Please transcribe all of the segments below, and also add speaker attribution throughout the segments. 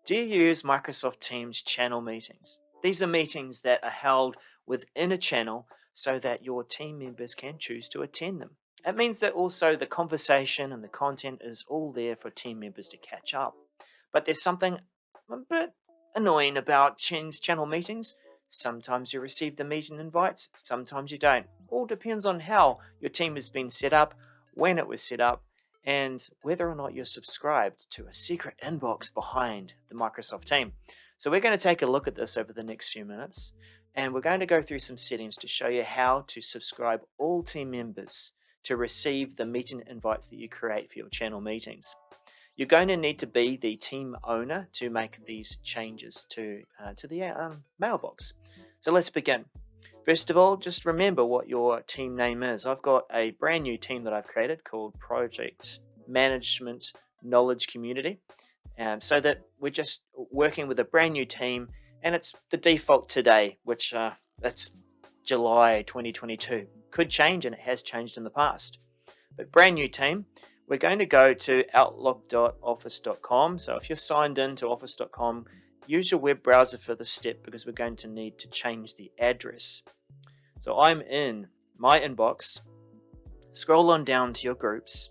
Speaker 1: Do you use Microsoft Teams channel meetings? These are meetings that are held within a channel so that your team members can choose to attend them. It means that also the conversation and the content is all there for team members to catch up. But there's something a bit annoying about Teams channel meetings. Sometimes you receive the meeting invites, sometimes you don't. All depends on how your team has been set up, when it was set up, and whether or not you're subscribed to a secret inbox behind the Microsoft team. So we're going to take a look at this over the next few minutes, and we're going to go through some settings to show you how to subscribe all team members to receive the meeting invites that you create for your channel meetings. You're going to need to be the team owner to make these changes to the mailbox. So let's begin. First of all, just remember what your team name is. I've got a brand new team that I've created called Project Management Knowledge Community, so that we're just working with a brand new team, and it's the default today, which that's July 2022. Could change, and it has changed in the past. But brand new team, we're going to go to outlook.office.com. So if you're signed in to office.com, use your web browser for this step because we're going to need to change the address. So I'm in my inbox, scroll on down to your groups,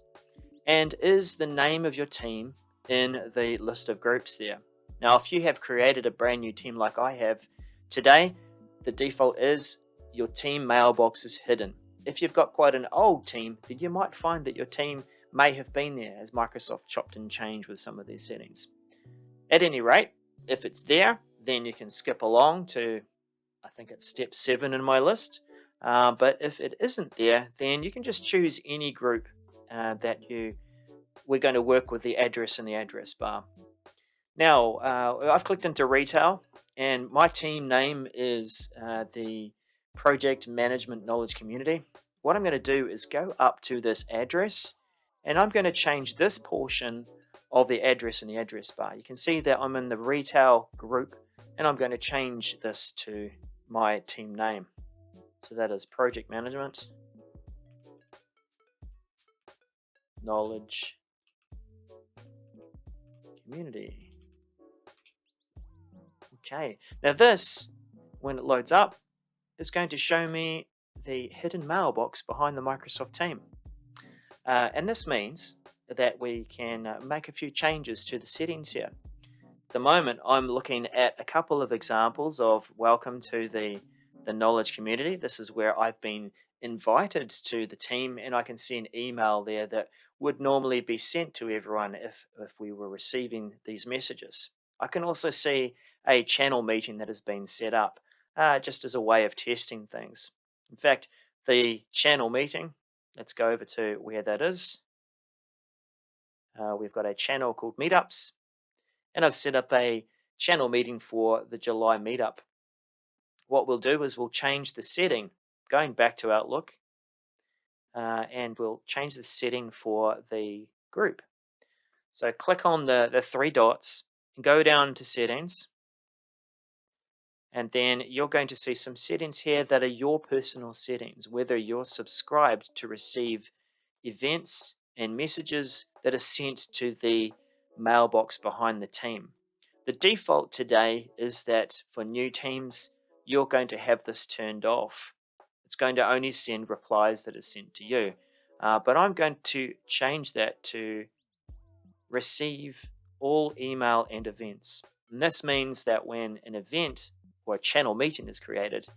Speaker 1: and is the name of your team in the list of groups there? Now, if you have created a brand new team like I have, today the default is your team mailbox is hidden. If you've got quite an old team, then you might find that your team may have been there as Microsoft chopped and changed with some of these settings. At any rate, if it's there, then you can skip along to, I think it's step 7 in my list. But if it isn't there, then you can just choose any group that we're going to work with the address in the address bar. Now, I've clicked into retail, and my team name is the Project Management Knowledge Community. What I'm going to do is go up to this address, and I'm going to change this portion of the address in the address bar. You can see that I'm in the retail group, and I'm going to change this to my team name. So that is Project Management Knowledge Community. Okay, now this, when it loads up, is going to show me the hidden mailbox behind the Microsoft team. And this means that we can make a few changes to the settings here. At the moment, I'm looking at a couple of examples of welcome to the knowledge community. This is where I've been invited to the team, and I can see an email there that would normally be sent to everyone if we were receiving these messages. I can also see a channel meeting that has been set up just as a way of testing things. In fact, the channel meeting, let's go over to where that is. We've got a channel called Meetups, and I've set up a channel meeting for the July meetup. What we'll do is we'll change the setting, going back to Outlook, and we'll change the setting for the group. So click on the 3 dots and go down to settings, and then you're going to see some settings here that are your personal settings, whether you're subscribed to receive events and messages that are sent to the mailbox behind the team. The default today is that for new teams, you're going to have this turned off. It's going to only send replies that are sent to you. But I'm going to change that to receive all email and events. And this means that when an event or a channel meeting is created,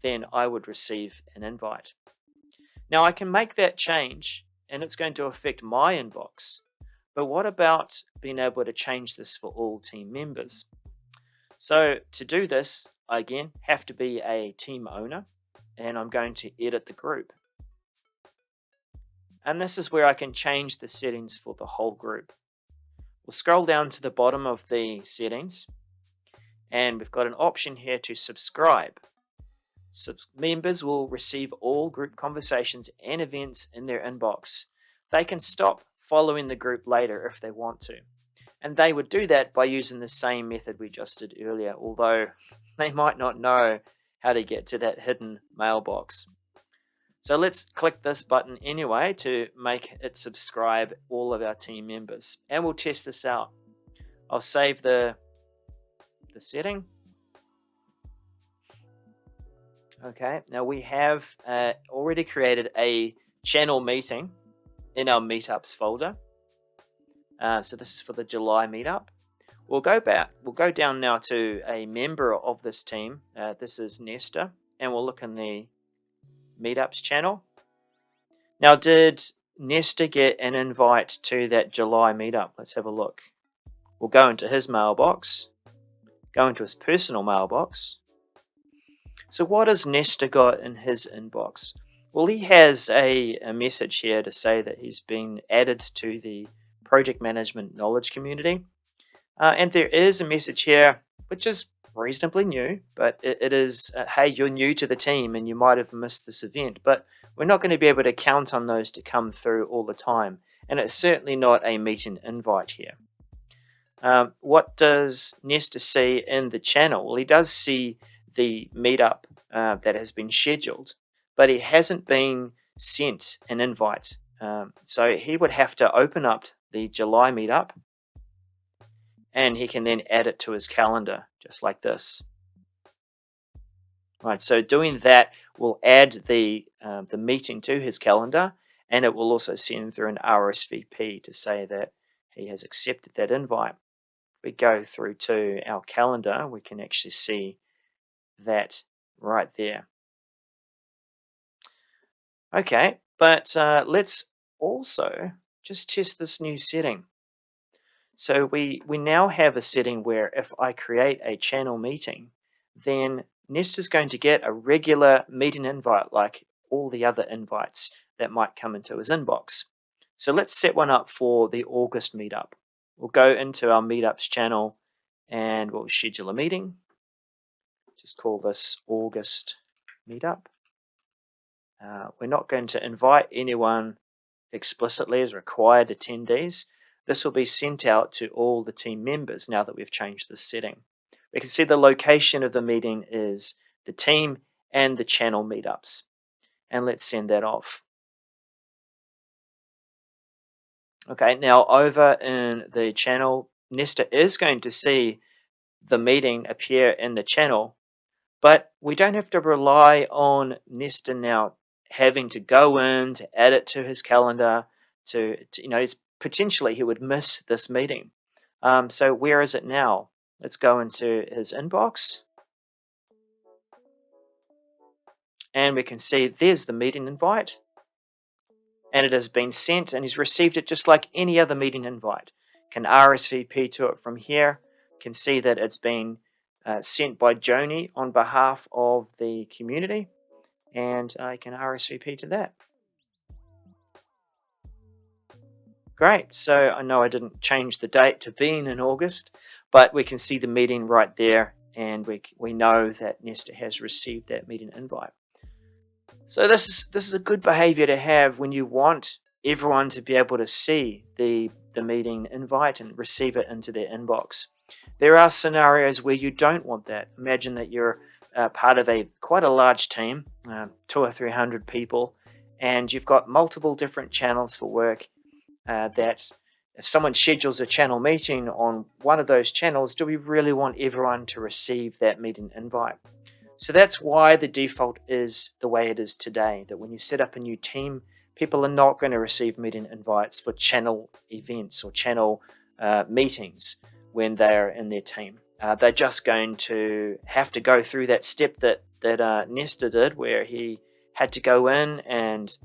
Speaker 1: then I would receive an invite. Now I can make that change, and it's going to affect my inbox. But what about being able to change this for all team members? So to do this, I again have to be a team owner, and I'm going to edit the group. And this is where I can change the settings for the whole group. We'll scroll down to the bottom of the settings, and we've got an option here to subscribe. Members will receive all group conversations and events in their inbox. They can stop following the group later if they want to. And they would do that by using the same method we just did earlier, although they might not know how to get to that hidden mailbox. So let's click this button anyway to make it subscribe all of our team members. And we'll test this out. I'll save the the setting. Okay, now we have already created a channel meeting in our meetups folder. So this is for the July meetup. We'll go down now to a member of this team. This is Nesta, and we'll look in the meetups channel. Now, did Nesta get an invite to that July meetup? Let's have a look. We'll go into his mailbox, go into his personal mailbox. So what has Nesta got in his inbox? Well, he has a message here to say that he's been added to the project management knowledge community. And there is a message here which is reasonably new, but it is, hey, you're new to the team and you might have missed this event, but we're not going to be able to count on those to come through all the time. And it's certainly not a meeting invite here. What does Nesta see in the channel? Well, he does see the meetup that has been scheduled, but he hasn't been sent an invite. So he would have to open up the July meetup, and he can then add it to his calendar, just like this. Right, so doing that will add the meeting to his calendar, and it will also send through an RSVP to say that he has accepted that invite. If we go through to our calendar, we can actually see that right there. Okay, but let's also just test this new setting. So we now have a setting where if I create a channel meeting, then Nesta's going to get a regular meeting invite like all the other invites that might come into his inbox. So let's set one up for the August meetup. We'll go into our meetups channel and we'll schedule a meeting. Just call this August meetup. We're not going to invite anyone explicitly as required attendees. This will be sent out to all the team members now that we've changed this setting. We can see the location of the meeting is the team and the channel meetups. And let's send that off. Okay, now over in the channel, Nesta is going to see the meeting appear in the channel, but we don't have to rely on Nesta now having to go in to add it to his calendar. It's potentially he would miss this meeting. So where is it now? Let's go into his inbox. And we can see there's the meeting invite. And it has been sent, and he's received it just like any other meeting invite. Can RSVP to it from here. Can see that it's been sent by Joni on behalf of the community, and I can RSVP to that. Great, so I know I didn't change the date to being in August, but we can see the meeting right there, and we know that Nesta has received that meeting invite. So this is a good behavior to have when you want everyone to be able to see the meeting invite and receive it into their inbox. There are scenarios where you don't want that. Imagine that you're part of quite a large team, 200 or 300 people, and you've got multiple different channels for work. That if someone schedules a channel meeting on one of those channels, do we really want everyone to receive that meeting invite? So that's why the default is the way it is today, that when you set up a new team, people are not going to receive meeting invites for channel events or channel meetings when they're in their team. They're just going to have to go through that step that Nesta did, where he had to go in and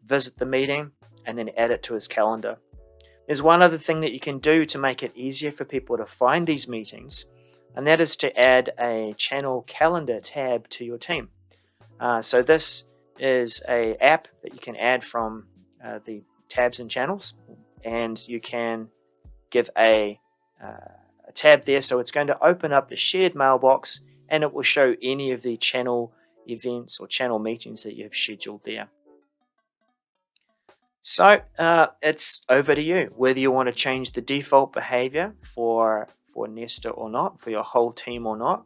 Speaker 1: visit the meeting and then add it to his calendar. There's one other thing that you can do to make it easier for people to find these meetings, and that is to add a channel calendar tab to your team. So this is an app that you can add from the tabs and channels, and you can give a tab there, so it's going to open up the shared mailbox and it will show any of the channel events or channel meetings that you've scheduled there. So it's over to you whether you want to change the default behavior for Nesta or not, for your whole team or not.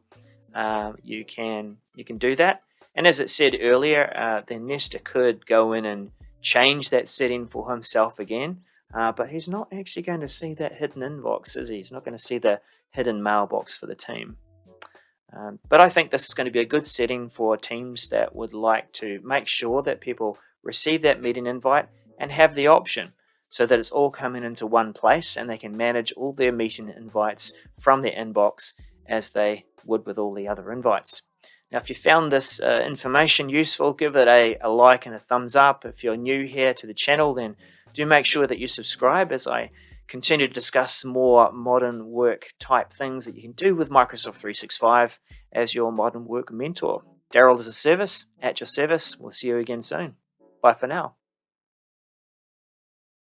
Speaker 1: You can do that, and as it said earlier, then Nesta could go in and change that setting for himself again. but he's not actually going to see that hidden inbox, is he? He's not going to see the hidden mailbox for the team. But I think this is going to be a good setting for teams that would like to make sure that people receive that meeting invite and have the option so that it's all coming into one place and they can manage all their meeting invites from their inbox as they would with all the other invites. Now, if you found this information useful, give it a like and a thumbs up. If you're new here to the channel, then do make sure that you subscribe as I continue to discuss more modern work type things that you can do with Microsoft 365 as your modern work mentor. Daryl is a service, at your service. We'll see you again soon. Bye for now.